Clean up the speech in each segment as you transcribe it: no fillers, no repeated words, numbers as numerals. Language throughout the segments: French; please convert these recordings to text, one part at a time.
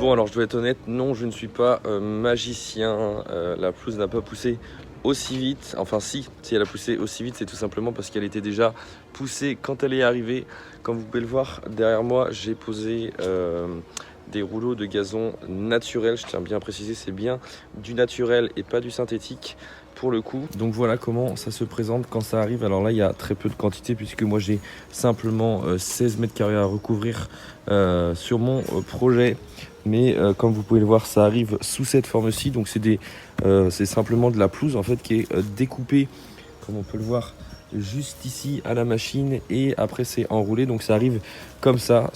Bon, alors je dois être honnête, non, je ne suis pas magicien. La pelouse n'a pas poussé aussi vite. Enfin si elle a poussé aussi vite, c'est tout simplement parce qu'elle était déjà poussée quand elle est arrivée. Comme vous pouvez le voir derrière moi, j'ai posé des rouleaux de gazon naturel. Je tiens bien à préciser, c'est bien du naturel et pas du synthétique pour le coup. Donc voilà comment ça se présente quand ça arrive. Alors là, il y a très peu de quantité puisque moi j'ai simplement 16 mètres carrés à recouvrir sur mon projet. Mais comme vous pouvez le voir, ça arrive sous cette forme-ci. Donc c'est simplement de la pelouse en fait qui est découpée, comme on peut le voir, juste ici à la machine, et après c'est enroulé. Donc ça arrive comme ça.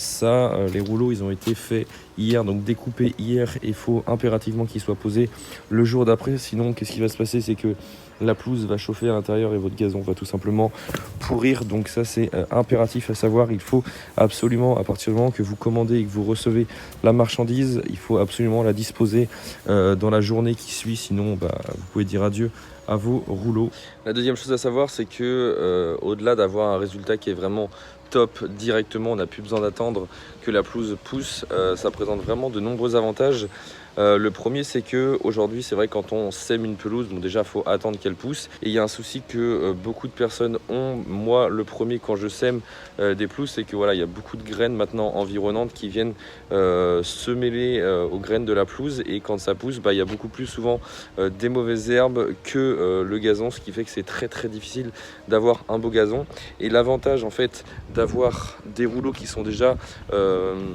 Les rouleaux ils ont été faits hier, donc découpés hier, et il faut impérativement qu'ils soient posés le jour d'après. Sinon, qu'est-ce qui va se passer? C'est que la pelouse va chauffer à l'intérieur et votre gazon va tout simplement pourrir. Donc ça c'est impératif à savoir. Il faut absolument, à partir du moment que vous commandez et que vous recevez la marchandise, il faut absolument la disposer dans la journée qui suit. Sinon vous pouvez dire adieu à vos rouleaux. La deuxième chose à savoir, c'est que au-delà d'avoir un résultat qui est vraiment top directement, on n'a plus besoin d'attendre que la pelouse pousse. Ça présente vraiment de nombreux avantages. Le premier, c'est que aujourd'hui, c'est vrai, quand on sème une pelouse, bon déjà faut attendre qu'elle pousse, et il y a un souci que beaucoup de personnes ont, moi le premier, quand je sème des pelouses, c'est que voilà, il y a beaucoup de graines maintenant environnantes qui viennent se mêler aux graines de la pelouse, et quand ça pousse, il y a beaucoup plus souvent des mauvaises herbes que le gazon, ce qui fait que c'est très très difficile d'avoir un beau gazon. Et l'avantage en fait d'avoir des rouleaux qui sont déjà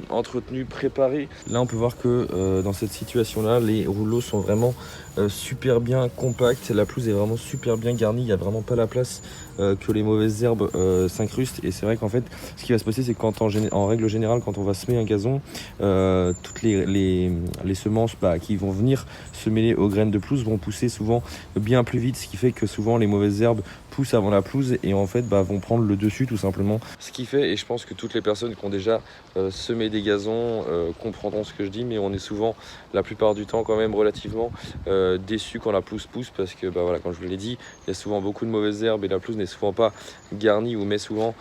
entretenus, préparés, là on peut voir que dans cette situation là, les rouleaux sont vraiment super bien compacts, la pelouse est vraiment super bien garnie, il n'y a vraiment pas la place que les mauvaises herbes s'incrustent. Et c'est vrai qu'en fait ce qui va se passer, c'est qu'en règle générale, quand on va semer un gazon, toutes les semences qui vont venir se mêler aux graines de pelouse vont pousser souvent bien plus vite, ce qui fait que souvent les mauvaises herbes poussent avant la pelouse et en fait vont prendre le dessus tout simplement. Ce qui fait, et je pense que toutes les personnes qui ont déjà semé des gazons comprendront ce que je dis, mais on est souvent, la plupart du temps quand même, relativement déçu quand la pelouse pousse, parce que voilà, comme je vous l'ai dit, il y a souvent beaucoup de mauvaises herbes et la pelouse n'est souvent pas garnie, ou met souvent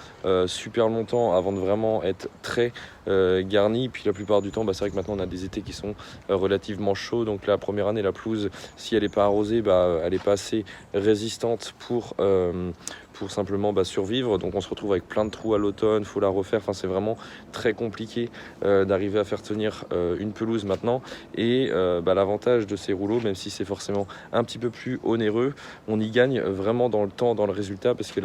super longtemps avant de vraiment être très garnie. Puis la plupart du temps, c'est vrai que maintenant on a des étés qui sont relativement chauds, donc la première année, la pelouse, si elle n'est pas arrosée, elle n'est pas assez résistante pour simplement survivre. Donc on se retrouve avec plein de trous à l'automne, faut la refaire. Enfin, c'est vraiment très compliqué d'arriver à faire tenir une pelouse maintenant. Et l'avantage de ces rouleaux, même si c'est forcément un petit peu plus onéreux, on y gagne vraiment dans le temps, dans le résultat, parce que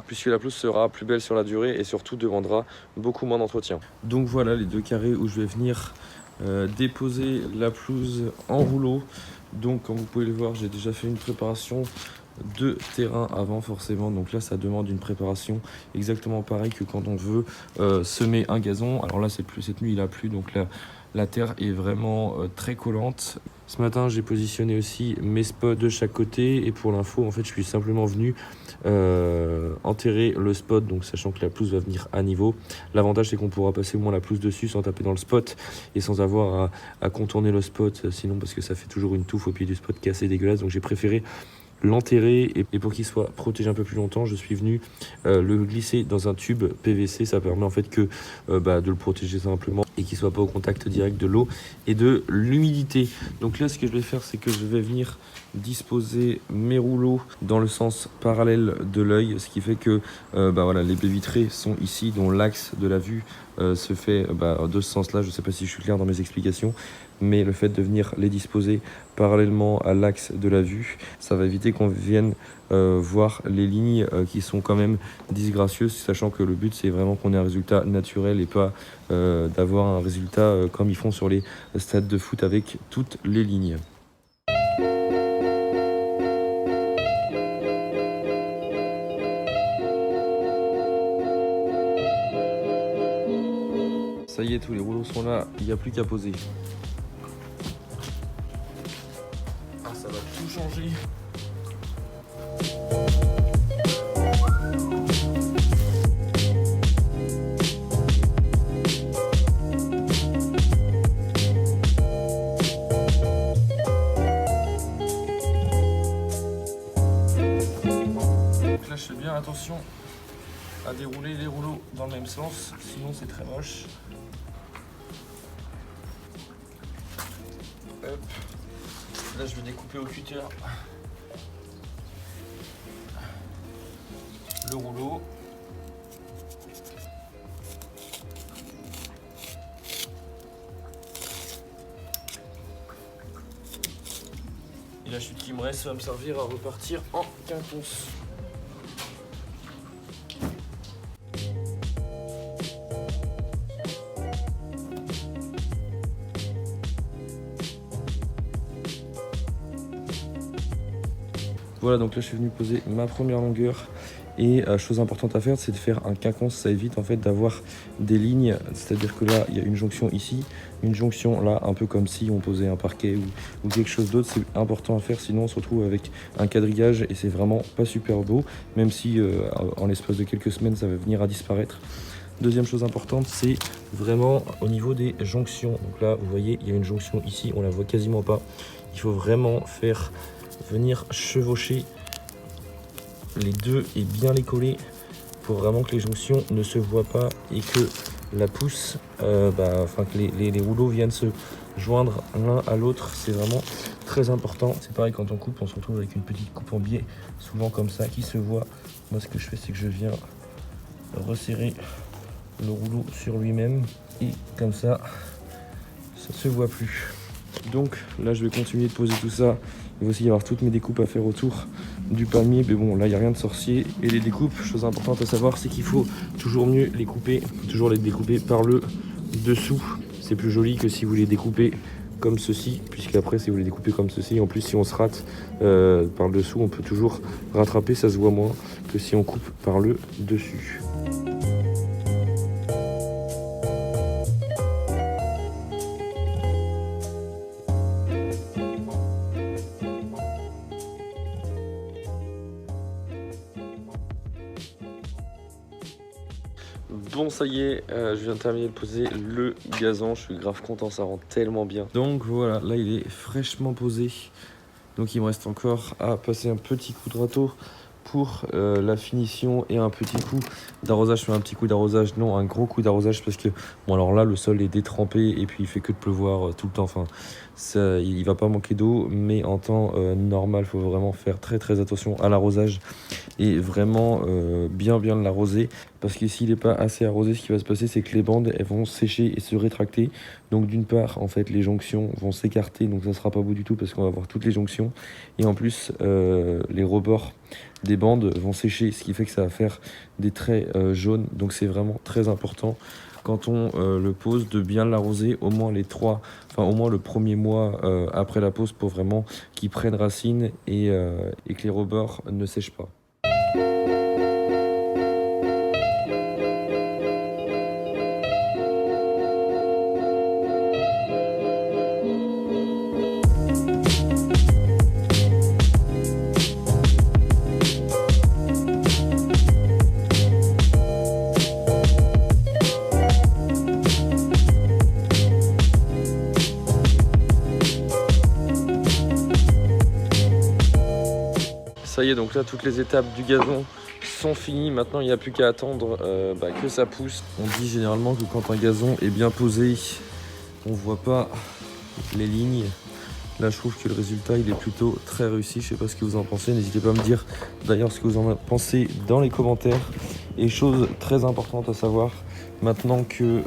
puisque la pelouse sera plus belle sur la durée et surtout demandera beaucoup moins d'entretien. Donc voilà les deux carrés où je vais venir déposer la pelouse en rouleau. Donc comme vous pouvez le voir, j'ai déjà fait une préparation de terrain avant forcément, donc là ça demande une préparation exactement pareil que quand on veut semer un gazon. Alors là cette nuit il a plu, donc la terre est vraiment très collante. Ce matin j'ai positionné aussi mes spots de chaque côté, et pour l'info en fait je suis simplement venu enterrer le spot, donc sachant que la pelouse va venir à niveau. L'avantage c'est qu'on pourra passer au moins la pelouse dessus sans taper dans le spot et sans avoir à contourner le spot, sinon, parce que ça fait toujours une touffe au pied du spot qui est assez dégueulasse. Donc j'ai préféré l'enterrer, et pour qu'il soit protégé un peu plus longtemps, je suis venu le glisser dans un tube PVC. Ça permet en fait que de le protéger simplement et qu'il soit pas au contact direct de l'eau et de l'humidité. Donc là ce que je vais faire, c'est que je vais venir disposer mes rouleaux dans le sens parallèle de l'œil, ce qui fait que voilà, les baies vitrées sont ici, dont l'axe de la vue se fait de ce sens là. Je sais pas si je suis clair dans mes explications, mais le fait de venir les disposer parallèlement à l'axe de la vue, ça va éviter qu'on vienne voir les lignes qui sont quand même disgracieuses, sachant que le but c'est vraiment qu'on ait un résultat naturel et pas d'avoir un résultat comme ils font sur les stades de foot avec toutes les lignes. Ça y est, tous les rouleaux sont là, il n'y a plus qu'à poser. Ah, ça va tout changer. Donc là, je fais bien attention à dérouler les rouleaux dans le même sens, sinon c'est très moche. Hop. Là je vais découper au cutter le rouleau. Et la chute qui me reste va me servir à repartir en quinconce. Voilà, donc là je suis venu poser ma première longueur. Et chose importante à faire, c'est de faire un quinconce. Ça évite en fait d'avoir des lignes, c'est-à-dire que là il y a une jonction ici, une jonction là, un peu comme si on posait un parquet ou quelque chose d'autre. C'est important à faire, sinon on se retrouve avec un quadrillage et c'est vraiment pas super beau, même si en l'espace de quelques semaines ça va venir à disparaître. Deuxième chose importante, c'est vraiment au niveau des jonctions. Donc là vous voyez, il y a une jonction ici, on la voit quasiment pas. Il faut vraiment faire venir chevaucher les deux et bien les coller pour vraiment que les jonctions ne se voient pas et que la pousse, que les rouleaux viennent se joindre l'un à l'autre. C'est vraiment très important. C'est pareil quand on coupe, on se retrouve avec une petite coupe en biais, souvent comme ça, qui se voit. Moi ce que je fais, c'est que je viens resserrer le rouleau sur lui-même et comme ça se voit plus. Donc là je vais continuer de poser tout ça. Il va aussi y avoir toutes mes découpes à faire autour du palmier, mais bon là il n'y a rien de sorcier. Et les découpes, chose importante à savoir, c'est qu'il faut toujours mieux les couper, toujours les découper par le dessous. C'est plus joli que si vous les découpez comme ceci, puisqu'après si vous les découpez comme ceci, en plus si on se rate par le dessous, on peut toujours rattraper, ça se voit moins que si on coupe par le dessus. Bon ça y est, je viens de terminer de poser le gazon, je suis grave content, ça rend tellement bien. Donc voilà, là il est fraîchement posé, donc il me reste encore à passer un petit coup de râteau pour la finition et un petit coup d'arrosage. Je fais un petit coup d'arrosage, non un gros coup d'arrosage parce que bon alors là le sol est détrempé et puis il fait que de pleuvoir tout le temps, enfin ça, il va pas manquer d'eau, mais en temps normal il faut vraiment faire très attention à l'arrosage et vraiment bien l'arroser, parce que s'il n'est pas assez arrosé, ce qui va se passer c'est que les bandes elles vont sécher et se rétracter. Donc d'une part en fait les jonctions vont s'écarter, donc ça sera pas beau du tout parce qu'on va avoir toutes les jonctions, et en plus les rebords des bandes vont sécher, ce qui fait que ça va faire des traits jaunes. Donc c'est vraiment très important quand on le pose de bien l'arroser au moins au moins le premier mois après la pose, pour vraiment qu'il prenne racine et que les rebords ne sèchent pas. Ça y est, donc là toutes les étapes du gazon sont finies. Maintenant il n'y a plus qu'à attendre que ça pousse. On dit généralement que quand un gazon est bien posé, on voit pas les lignes. Là je trouve que le résultat il est plutôt très réussi. Je sais pas ce que vous en pensez, n'hésitez pas à me dire d'ailleurs ce que vous en pensez dans les commentaires. Et chose très importante à savoir, maintenant que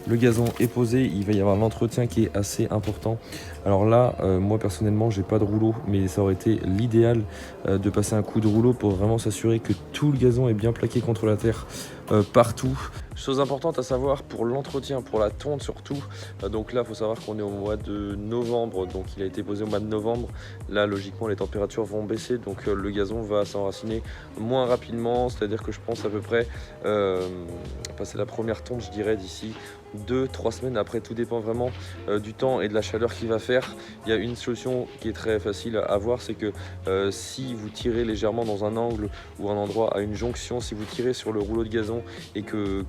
le gazon est posé, il va y avoir l'entretien qui est assez important. Alors là, moi personnellement, j'ai pas de rouleau, mais ça aurait été l'idéal de passer un coup de rouleau pour vraiment s'assurer que tout le gazon est bien plaqué contre la terre partout. Chose importante à savoir pour l'entretien, pour la tonte surtout. Donc là, il faut savoir qu'on est au mois de novembre, donc il a été posé au mois de novembre. Là, logiquement, les températures vont baisser, donc le gazon va s'enraciner moins rapidement. C'est-à-dire que je pense à peu près passer la première tonte, je dirais, d'ici 2-3 semaines. Après, tout dépend vraiment du temps et de la chaleur qu'il va faire. Il y a une solution qui est très facile à voir, c'est que si vous tirez légèrement dans un angle ou un endroit à une jonction, si vous tirez sur le rouleau de gazon et que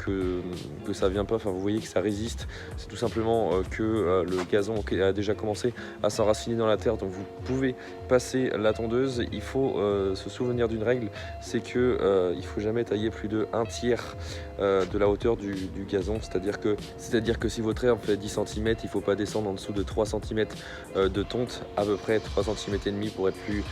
que ça vient pas, enfin vous voyez que ça résiste. C'est tout simplement que le gazon a déjà commencé à s'enraciner dans la terre, donc vous pouvez passer la tondeuse. Il faut se souvenir d'une règle, c'est que il faut jamais tailler plus de 1/3 de la hauteur du gazon, c'est-à-dire que si votre herbe fait 10 cm, il ne faut pas descendre en dessous de 3 cm de tonte, à peu près 3 cm et demi pour être plus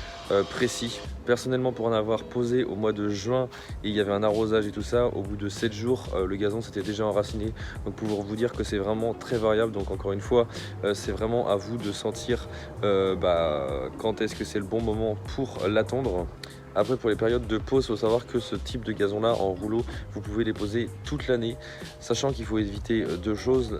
précis. Personnellement, pour en avoir posé au mois de juin et il y avait un arrosage et tout ça, au bout de 7 jours, le gazon s'était déjà enraciné. Donc pour vous dire que c'est vraiment très variable, donc encore une fois, c'est vraiment à vous de sentir quand est-ce que c'est le bon moment pour l'attendre. Après, pour les périodes de pause, il faut savoir que ce type de gazon-là, en rouleau, vous pouvez les poser toute l'année, sachant qu'il faut éviter deux choses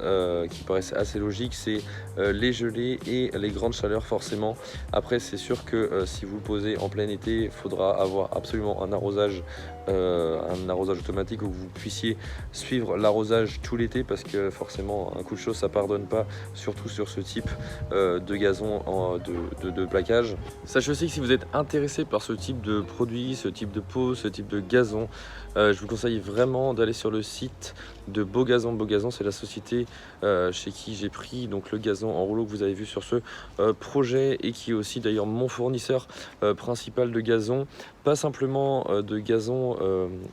qui paraissent assez logiques, c'est les gelées et les grandes chaleurs forcément. Après, c'est sûr que si vous le posez en plein été, il faudra avoir absolument un arrosage automatique où vous puissiez suivre l'arrosage tout l'été, parce que forcément, un coup de chaud, ça pardonne pas, surtout sur ce type de gazon de plaquage. Sachez aussi que si vous êtes intéressé par ce type de produit, ce type de pot, ce type de gazon, je vous conseille vraiment d'aller sur le site de Beau Gazon. Beau Gazon, c'est la société chez qui j'ai pris donc le gazon en rouleau que vous avez vu sur ce projet, et qui est aussi d'ailleurs mon fournisseur principal de gazon. Pas simplement de gazon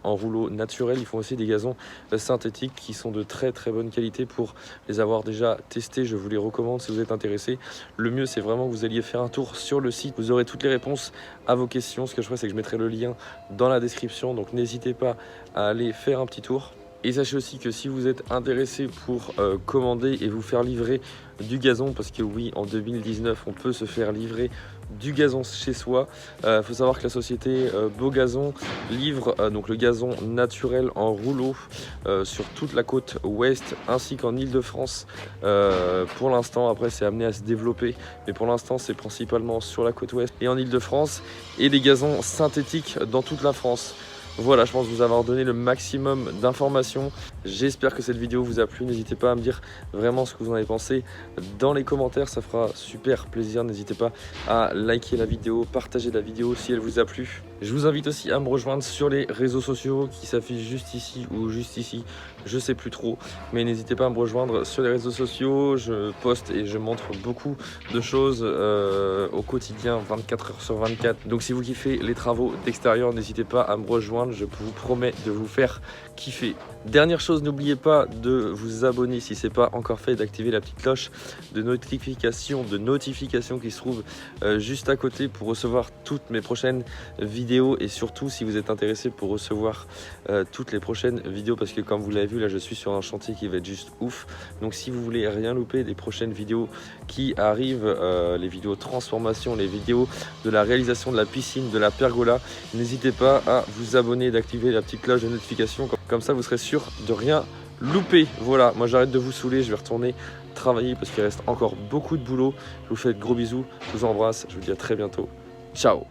en rouleau naturel, ils font aussi des gazons synthétiques qui sont de très très bonne qualité. Pour les avoir déjà testés, je vous les recommande si vous êtes intéressé. Le mieux, c'est vraiment que vous alliez faire un tour sur le site, vous aurez toutes les réponses à vos questions. Ce que je ferai, c'est que je mettrai le lien dans la description, donc n'hésitez pas à aller faire un petit tour. Et sachez aussi que si vous êtes intéressé pour commander et vous faire livrer du gazon, parce que oui, en 2019, on peut se faire livrer du gazon chez soi. Faut savoir que la société Beau Gazon livre donc le gazon naturel en rouleau sur toute la côte ouest ainsi qu'en Île-de-France. Pour l'instant, après c'est amené à se développer, mais pour l'instant c'est principalement sur la côte ouest et en Île-de-France, et des gazons synthétiques dans toute la France. Voilà, je pense vous avoir donné le maximum d'informations. J'espère que cette vidéo vous a plu. N'hésitez pas à me dire vraiment ce que vous en avez pensé dans les commentaires, ça fera super plaisir. N'hésitez pas à liker la vidéo, partager la vidéo si elle vous a plu. Je vous invite aussi à me rejoindre sur les réseaux sociaux qui s'affichent juste ici ou juste ici, je sais plus trop, mais n'hésitez pas à me rejoindre sur les réseaux sociaux. Je poste et je montre beaucoup de choses au quotidien, 24 h sur 24. Donc si vous kiffez les travaux d'extérieur, n'hésitez pas à me rejoindre, je vous promets de vous faire kiffer. Dernière chose, n'oubliez pas de vous abonner si ce n'est pas encore fait, d'activer la petite cloche de notification qui se trouve juste à côté pour recevoir toutes mes prochaines vidéos, et surtout si vous êtes intéressé pour recevoir toutes les prochaines vidéos, parce que comme vous l'avez vu là, je suis sur un chantier qui va être juste ouf. Donc si vous voulez rien louper des prochaines vidéos qui arrivent, les vidéos transformation, les vidéos de la réalisation de la piscine, de la pergola, n'hésitez pas à vous abonner, d'activer la petite cloche de notification, comme ça vous serez sûr de rien louper. Voilà, moi j'arrête de vous saouler, je vais retourner travailler parce qu'il reste encore beaucoup de boulot. Je vous fais de gros bisous, je vous embrasse, je vous dis à très bientôt. Ciao.